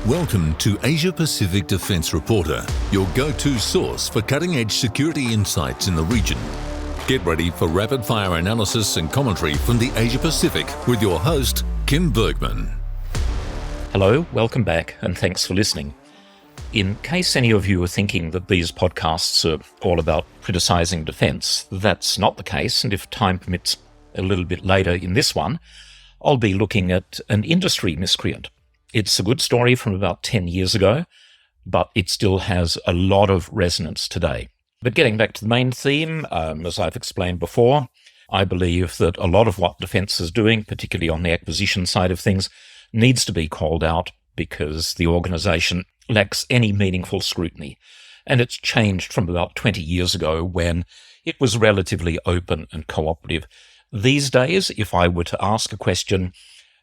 Welcome to Asia Pacific Defence Reporter, your go-to source for cutting-edge security insights in the region. Get ready for rapid-fire analysis and commentary from the Asia Pacific with your host, Kim Bergman. Hello, welcome back, and thanks for listening. In case any of you are thinking that these podcasts are all about criticising defence, that's not the case, and if time permits a little bit later in this one, I'll be looking at an industry miscreant. It's a good story from about 10 years ago, but it still has a lot of resonance today. But getting back to the main theme, as I've explained before, I believe that a lot of what defence is doing, particularly on the acquisition side of things, needs to be called out because the organisation lacks any meaningful scrutiny. And it's changed from about 20 years ago when it was relatively open and cooperative. These days, if I were to ask a question,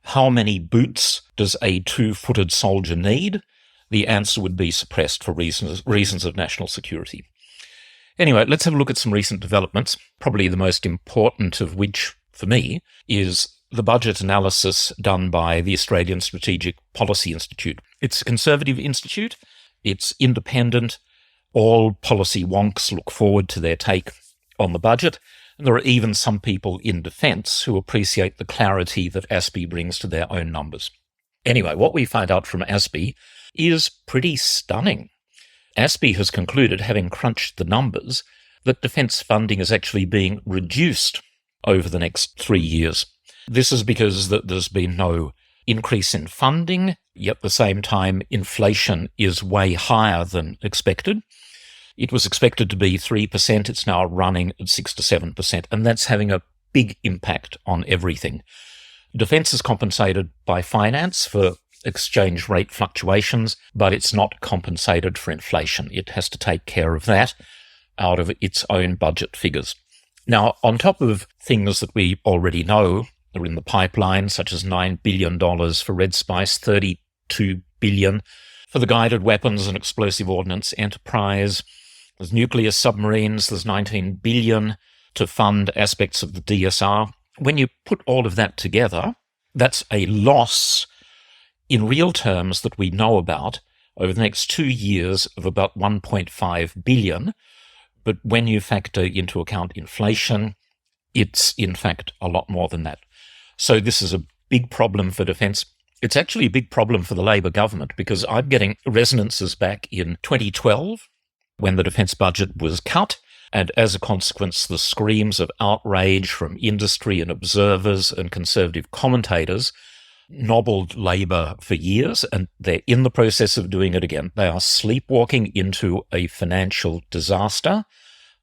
how many boots does a two-footed soldier need? The answer would be suppressed for reasons of national security. Anyway, let's have a look at some recent developments, probably the most important of which, for me, is the budget analysis done by the Australian Strategic Policy Institute. It's a conservative institute, it's independent, all policy wonks look forward to their take on the budget, and there are even some people in defence who appreciate the clarity that ASPI brings to their own numbers. Anyway, what we find out from ASPI is pretty stunning. ASPI has concluded, having crunched the numbers, that defence funding is actually being reduced over the next 3 years. This is because there's been no increase in funding, yet at the same time inflation is way higher than expected. It was expected to be 3%, it's now running at 6 to 7%, and that's having a big impact on everything. Defence is compensated by finance for exchange rate fluctuations, but it's not compensated for inflation. It has to take care of that out of its own budget figures. Now, on top of things that we already know are in the pipeline, such as $9 billion for Red Spice, $32 billion for the Guided Weapons and Explosive Ordnance Enterprise. There's nuclear submarines, there's $19 billion to fund aspects of the DSR. When you put all of that together, that's a loss in real terms that we know about over the next 2 years of about $1.5 billion. But when you factor into account inflation, it's in fact a lot more than that. So this is a big problem for defence. It's actually a big problem for the Labor government because I'm getting resonances back in 2012 when the defence budget was cut, and as a consequence, the screams of outrage from industry and observers and conservative commentators nobbled Labor for years, and they're in the process of doing it again. They are sleepwalking into a financial disaster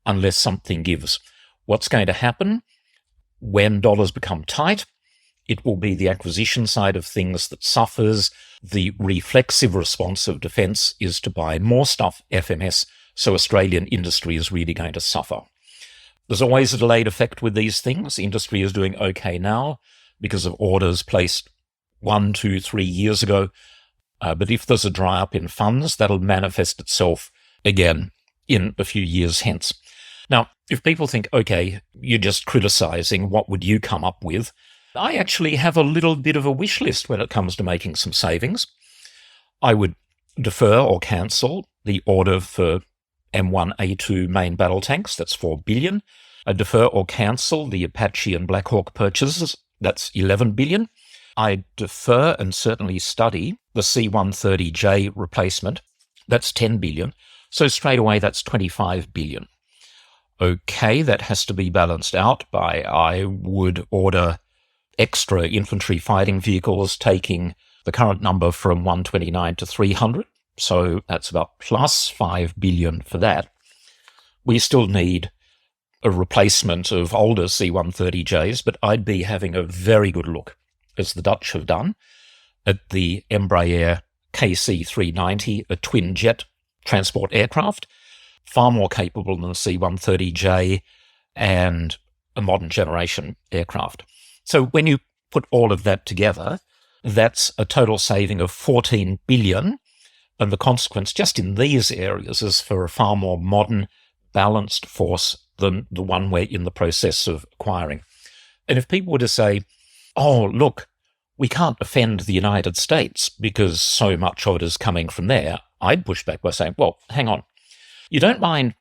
unless something gives. What's going to happen when dollars become tight? It will be the acquisition side of things that suffers. The reflexive response of defence is to buy more stuff, FMS, so Australian industry is really going to suffer. There's always a delayed effect with these things. Industry is doing okay now because of orders placed 1, 2, 3 years ago. But if there's a dry up in funds, that'll manifest itself again in a few years hence. Now, if people think, okay, you're just criticising, what would you come up with? I actually have a little bit of a wish list when it comes to making some savings. I would defer or cancel the order for M1A2 main battle tanks, that's $4 billion. I defer or cancel the Apache and Black Hawk purchases, that's $11 billion. I defer and certainly study the C-130J replacement, that's $10 billion. So straight away, that's $25 billion. Okay, that has to be balanced out by I would order extra infantry fighting vehicles, taking the current number from 129 to 300. So that's about plus $5 billion for that. We still need a replacement of older C-130Js, but I'd be having a very good look, as the Dutch have done, at the Embraer KC-390, a twin-jet transport aircraft, far more capable than the C-130J and a modern generation aircraft. So when you put all of that together, that's a total saving of $14 billion. And the consequence just in these areas is for a far more modern, balanced force than the one we're in the process of acquiring. And if people were to say, oh, look, we can't offend the United States because so much of it is coming from there, I'd push back by saying, well, hang on. You don't mind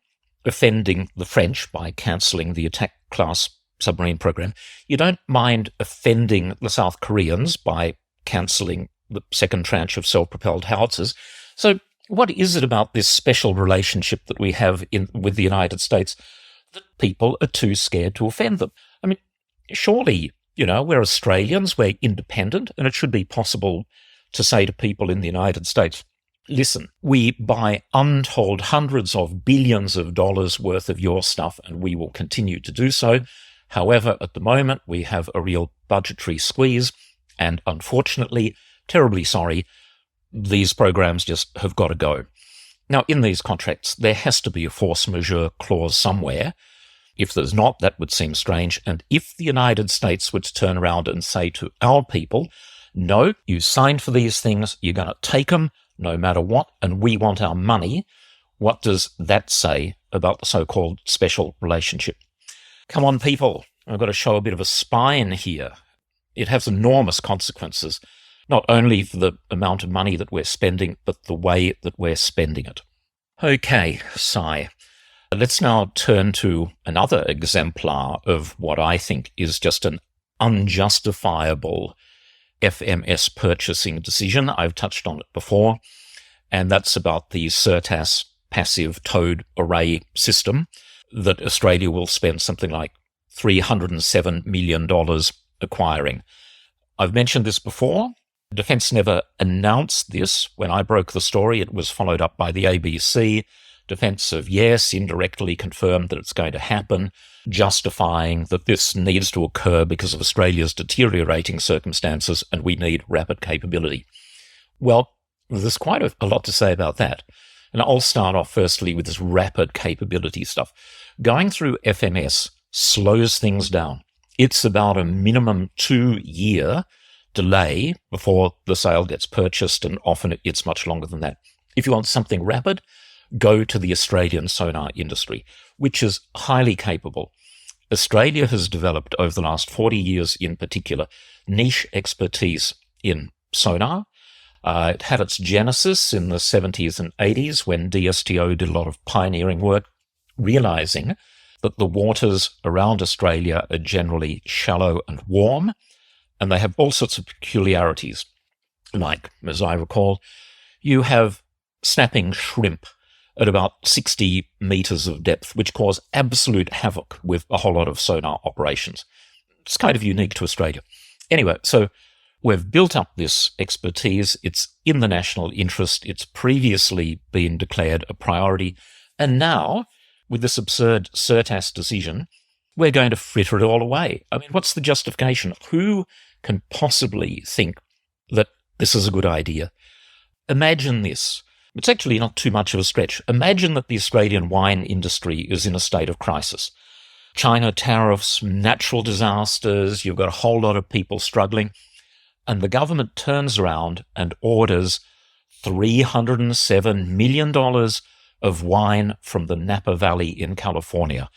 offending the French by cancelling the attack class submarine program. You don't mind offending the South Koreans by cancelling the second tranche of self-propelled howitzers. So what is it about this special relationship that we have with the United States that people are too scared to offend them? I mean, surely, we're Australians, we're independent, and it should be possible to say to people in the United States, listen, we buy untold hundreds of billions of dollars worth of your stuff, and we will continue to do so. However, at the moment, we have a real budgetary squeeze, and unfortunately, terribly sorry, these programs just have got to go. Now, in these contracts, there has to be a force majeure clause somewhere. If there's not, that would seem strange. And if the United States were to turn around and say to our people, no, you signed for these things, you're going to take them no matter what, and we want our money, what does that say about the so-called special relationship? Come on, people, I've got to show a bit of a spine here. It has enormous consequences, not only for the amount of money that we're spending, but the way that we're spending it. Okay, sigh. Let's now turn to another exemplar of what I think is just an unjustifiable FMS purchasing decision. I've touched on it before, and that's about the SURTASS passive towed array system that Australia will spend something like $307 million acquiring. I've mentioned this before. Defence never announced this. When I broke the story, it was followed up by the ABC. Defence of yes, indirectly confirmed that it's going to happen, justifying that this needs to occur because of Australia's deteriorating circumstances and we need rapid capability. Well, there's quite a lot to say about that. And I'll start off firstly with this rapid capability stuff. Going through FMS slows things down. It's about a minimum 2-year delay before the sale gets purchased, and often it's much longer than that. If you want something rapid, go to the Australian sonar industry, which is highly capable. Australia has developed over the last 40 years in particular niche expertise in sonar. It had its genesis in the 70s and 80s when DSTO did a lot of pioneering work, realizing that the waters around Australia are generally shallow and warm, and they have all sorts of peculiarities. Like, as I recall, you have snapping shrimp at about 60 meters of depth, which cause absolute havoc with a whole lot of sonar operations. It's kind of unique to Australia. Anyway, so we've built up this expertise. It's in the national interest. It's previously been declared a priority. And now, with this absurd SURTASS decision, we're going to fritter it all away. I mean, what's the justification? Who can possibly think that this is a good idea? Imagine this. It's actually not too much of a stretch. Imagine that the Australian wine industry is in a state of crisis. China tariffs, natural disasters, you've got a whole lot of people struggling, and the government turns around and orders $307 million of wine from the Napa Valley in California.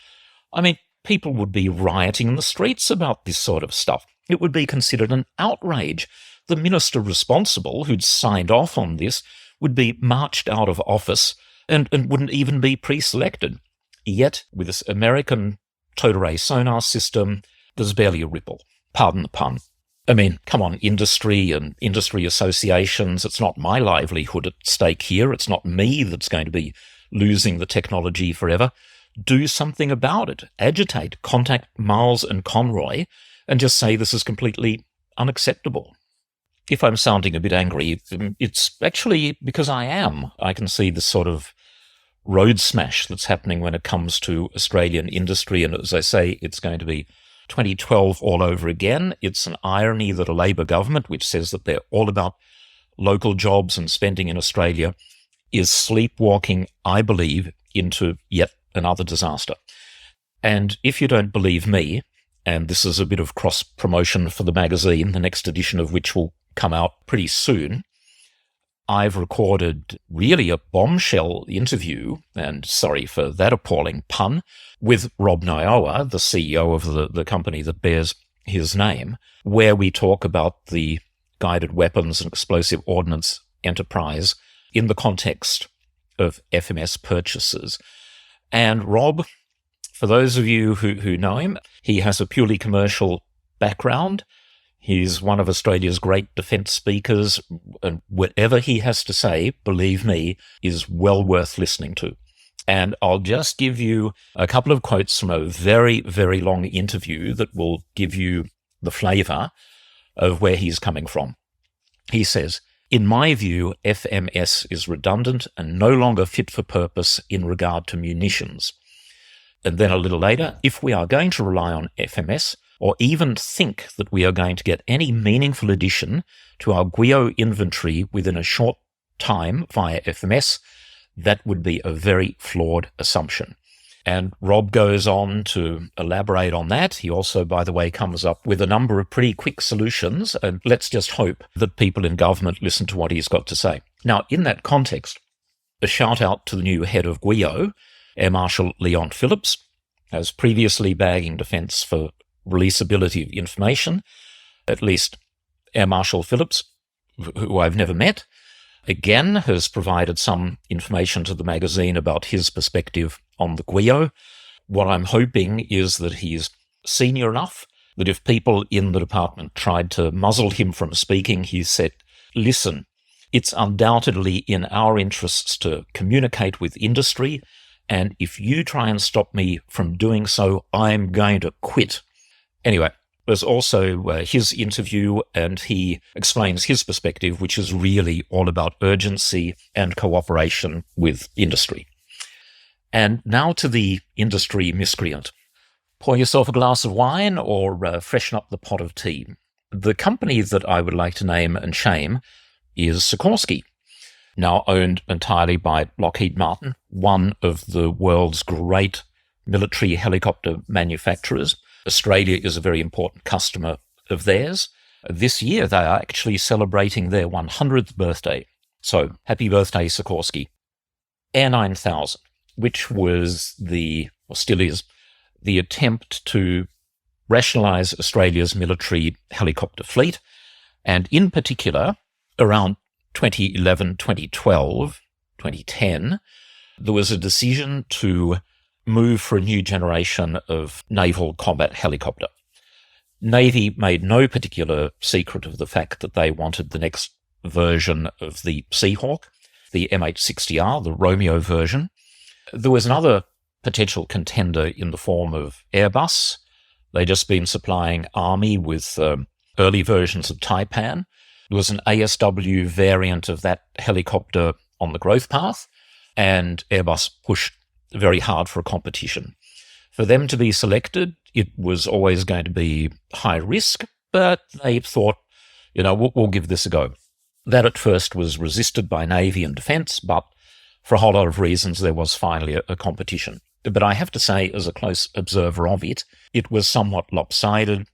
I mean, people would be rioting in the streets about this sort of stuff. It would be considered an outrage. The minister responsible, who'd signed off on this, would be marched out of office and wouldn't even be pre-selected. Yet, with this American towed array sonar system, there's barely a ripple. Pardon the pun. I mean, come on, industry and industry associations, it's not my livelihood at stake here. It's not me that's going to be losing the technology forever. Do something about it. Agitate. Contact Miles and Conroy and just say this is completely unacceptable. If I'm sounding a bit angry, it's actually because I am. I can see the sort of road smash that's happening when it comes to Australian industry. And as I say, it's going to be 2012 all over again. It's an irony that a Labor government, which says that they're all about local jobs and spending in Australia, is sleepwalking, I believe, into yet another disaster. And if you don't believe me, and this is a bit of cross-promotion for the magazine, the next edition of which will come out pretty soon, I've recorded really a bombshell interview, and sorry for that appalling pun, with Rob Nioa, the CEO of the company that bears his name, where we talk about the guided weapons and explosive ordnance enterprise in the context of FMS purchases. And Rob, for those of you who know him, he has a purely commercial background. He's one of Australia's great defence speakers, and whatever he has to say, believe me, is well worth listening to. And I'll just give you a couple of quotes from a very, very long interview that will give you the flavour of where he's coming from. He says, "In my view, FMS is redundant and no longer fit for purpose in regard to munitions." And then a little later, "If we are going to rely on FMS, or even think that we are going to get any meaningful addition to our GUIO inventory within a short time via FMS, that would be a very flawed assumption." And Rob goes on to elaborate on that. He also, by the way, comes up with a number of pretty quick solutions, and let's just hope that people in government listen to what he's got to say. Now, in that context, a shout out to the new head of GUIO, Air Marshal Leon Phillips, as previously bagging defence for releasability of information. At least Air Marshal Phillips, who I've never met, again has provided some information to the magazine about his perspective on the GUIO. What I'm hoping is that he's senior enough that if people in the department tried to muzzle him from speaking, he said, "Listen, it's undoubtedly in our interests to communicate with industry, and if you try and stop me from doing so, I'm going to quit." Anyway, there's also his interview, and he explains his perspective, which is really all about urgency and cooperation with industry. And now to the industry miscreant. Pour yourself a glass of wine or freshen up the pot of tea. The company that I would like to name and shame is Sikorsky, now owned entirely by Lockheed Martin, one of the world's great military helicopter manufacturers. Australia is a very important customer of theirs. This year, they are actually celebrating their 100th birthday. So, happy birthday, Sikorsky. Air 9000, which was still is, the attempt to rationalise Australia's military helicopter fleet, and in particular, around 2011, 2012, 2010, there was a decision to move for a new generation of naval combat helicopter. Navy made no particular secret of the fact that they wanted the next version of the Seahawk, the MH-60R, the Romeo version. There was another potential contender in the form of Airbus. They'd just been supplying Army with early versions of Taipan. There was an ASW variant of that helicopter on the growth path, and Airbus pushed very hard for a competition. For them to be selected, it was always going to be high risk, but they thought, we'll give this a go. That at first was resisted by Navy and Defence, but for a whole lot of reasons, there was finally a competition. But I have to say, as a close observer of it, it was somewhat lopsided.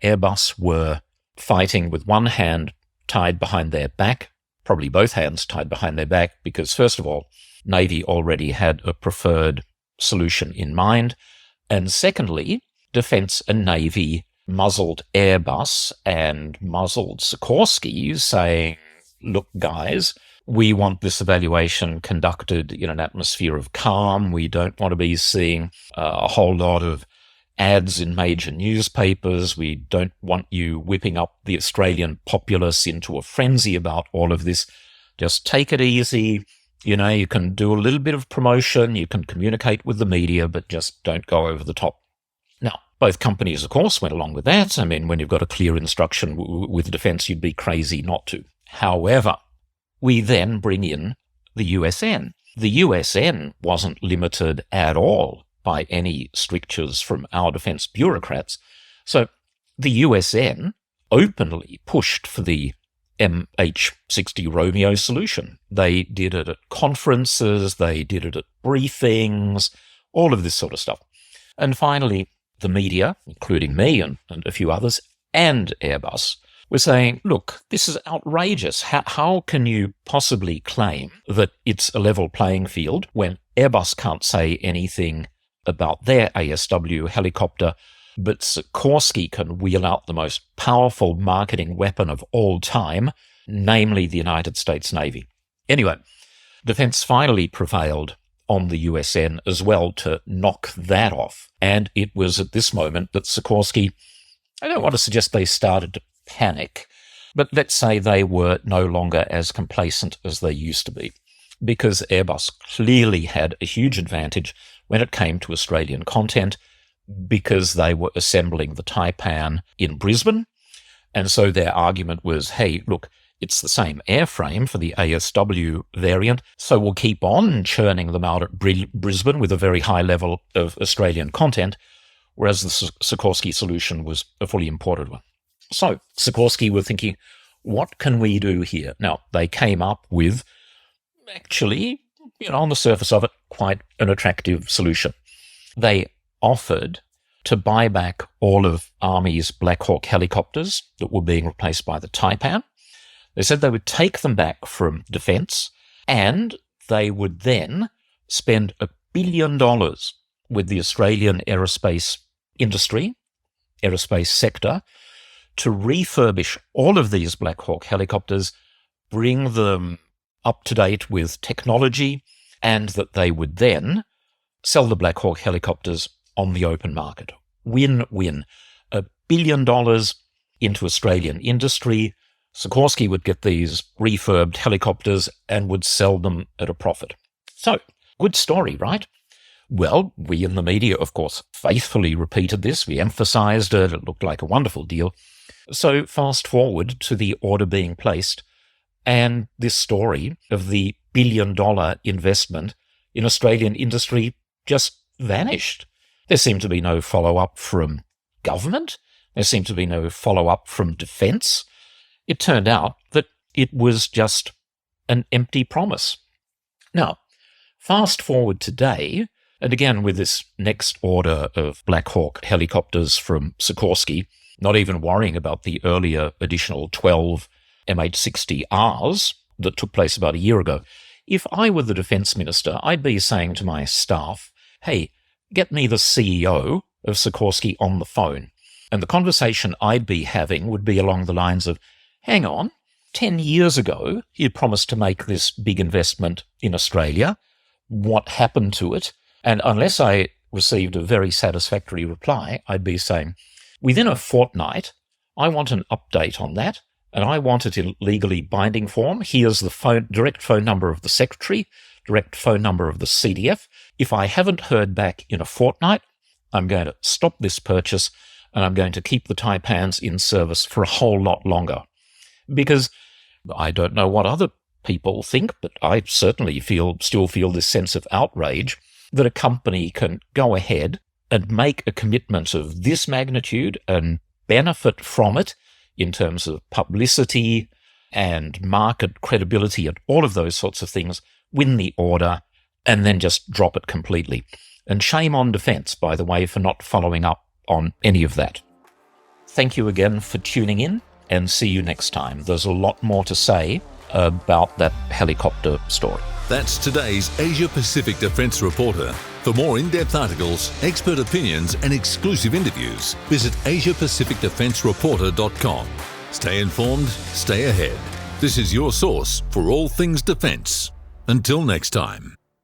Airbus were fighting with one hand tied behind their back, probably both hands tied behind their back, because first of all, Navy already had a preferred solution in mind. And secondly, Defence and Navy muzzled Airbus and muzzled Sikorsky, saying, look, guys, we want this evaluation conducted in an atmosphere of calm. We don't want to be seeing a whole lot of ads in major newspapers. We don't want you whipping up the Australian populace into a frenzy about all of this. Just take it easy. You can do a little bit of promotion, you can communicate with the media, but just don't go over the top. Now, both companies, of course, went along with that. I mean, when you've got a clear instruction with Defence, you'd be crazy not to. However, we then bring in the USN. The USN wasn't limited at all by any strictures from our defence bureaucrats. So the USN openly pushed for the MH-60 Romeo solution. They did it at conferences, they did it at briefings, all of this sort of stuff. And finally, the media, including me and a few others, and Airbus, were saying, look, this is outrageous. How can you possibly claim that it's a level playing field when Airbus can't say anything about their ASW helicopter, but Sikorsky can wheel out the most powerful marketing weapon of all time, namely the United States Navy. Anyway, defense finally prevailed on the USN as well to knock that off. And it was at this moment that Sikorsky, I don't want to suggest they started to panic, but let's say they were no longer as complacent as they used to be, because Airbus clearly had a huge advantage when it came to Australian content, because they were assembling the Taipan in Brisbane. And so their argument was, hey, look, it's the same airframe for the ASW variant, so we'll keep on churning them out at Brisbane with a very high level of Australian content, whereas the Sikorsky solution was a fully imported one. So Sikorsky were thinking, what can we do here? Now, they came up with, actually, on the surface of it, quite an attractive solution. They offered to buy back all of Army's Black Hawk helicopters that were being replaced by the Taipan. They said they would take them back from defence, and they would then spend $1 billion with the Australian aerospace industry, aerospace sector, to refurbish all of these Black Hawk helicopters, bring them up to date with technology, and that they would then sell the Black Hawk helicopters on the open market. Win-win. $1 billion into Australian industry. Sikorsky would get these refurbed helicopters and would sell them at a profit. So, good story, right? Well, we in the media, of course, faithfully repeated this. We emphasised it. It looked like a wonderful deal. So, fast forward to the order being placed, and this story of the $1 billion investment in Australian industry just vanished. There seemed to be no follow-up from government. There seemed to be no follow-up from defence. It turned out that it was just an empty promise. Now, fast forward today, and again with this next order of Black Hawk helicopters from Sikorsky, not even worrying about the earlier additional 12 MH-60Rs that took place about a year ago. If I were the Defence Minister, I'd be saying to my staff, hey, get me the CEO of Sikorsky on the phone. And the conversation I'd be having would be along the lines of, hang on, 10 years ago, you promised to make this big investment in Australia. What happened to it? And unless I received a very satisfactory reply, I'd be saying, within a fortnight, I want an update on that, and I want it in legally binding form. Here's the direct phone number of the Secretary, direct phone number of the CDF. If I haven't heard back in a fortnight, I'm going to stop this purchase, and I'm going to keep the Taipans in service for a whole lot longer. Because I don't know what other people think, but I certainly still feel this sense of outrage that a company can go ahead and make a commitment of this magnitude and benefit from it in terms of publicity and market credibility and all of those sorts of things, win the order, and then just drop it completely. And shame on Defence, by the way, for not following up on any of that. Thank you again for tuning in, and see you next time. There's a lot more to say about that helicopter story. That's today's Asia Pacific Defence Reporter. For more in-depth articles, expert opinions and exclusive interviews, visit AsiaPacificDefenceReporter.com. Stay informed, stay ahead. This is your source for all things defence. Until next time.